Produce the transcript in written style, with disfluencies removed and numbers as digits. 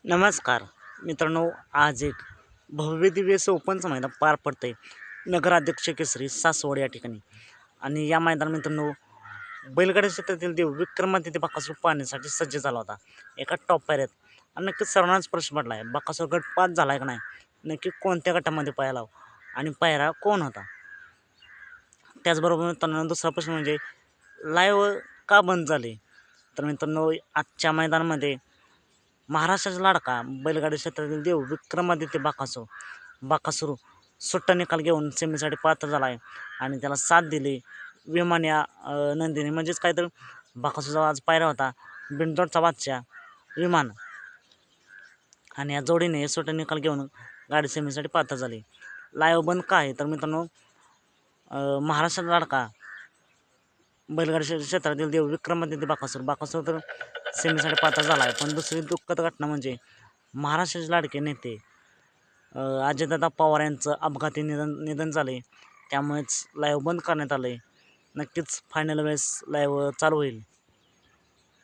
नमस्कार मित्रांनो, आज एक भव्य दिव्य असं ओपनचं मैदान पार पडतंय नगराध्यक्ष केसरी सासवड या ठिकाणी. आणि या मैदानात मित्रांनो बैलगाडी क्षेत्रातील देव विक्रमादित्य बकासूर पाहण्यासाठी सज्ज झाला होता एका टॉप पायऱ्यात. आणि नक्कीच सर्वांनाच प्रश्न पडला आहे, बकासूर गट पास झाला आहे का नाही, नक्की कोणत्या गटामध्ये पाहायला आणि पायरा कोण होता. त्याचबरोबर मित्रांनो दुसरा प्रश्न म्हणजे लाईव्ह का बंद झाले. तर मित्रांनो आजच्या मैदानामध्ये महाराष्ट्राचा लाडका बैलगाडी क्षेत्रातील देव विक्रमादित्य बकासूर सुट्टा निकाल घेऊन सेमीसाठी पात्र झाला आहे. आणि त्याला साथ दिली विमान या नंदीने, म्हणजेच काय तर बकासूरचा आज पायरा होता बिनजोडचा बादशाह विमान. आणि या जोडीने सुट्टा निकाल घेऊन गाडी सेमीसाठी पात्र झाली. लाईव्ह बंद का आहे तर मित्रांनो महाराष्ट्राचा लाडका बैलगाडी क्षेत्रातील देव विक्रमादित्य बकासूर तर सेमीसाठी पात्र झाला आहे. पण दुसरी दुःखद घटना म्हणजे महाराष्ट्राचे लाडके नेते अजितदादा पवार यांचं अपघाती निधन झाले. त्यामुळेच लाईव्ह बंद करण्यात आले. नक्कीच फायनल वेळेस लाईव्ह चालू होईल.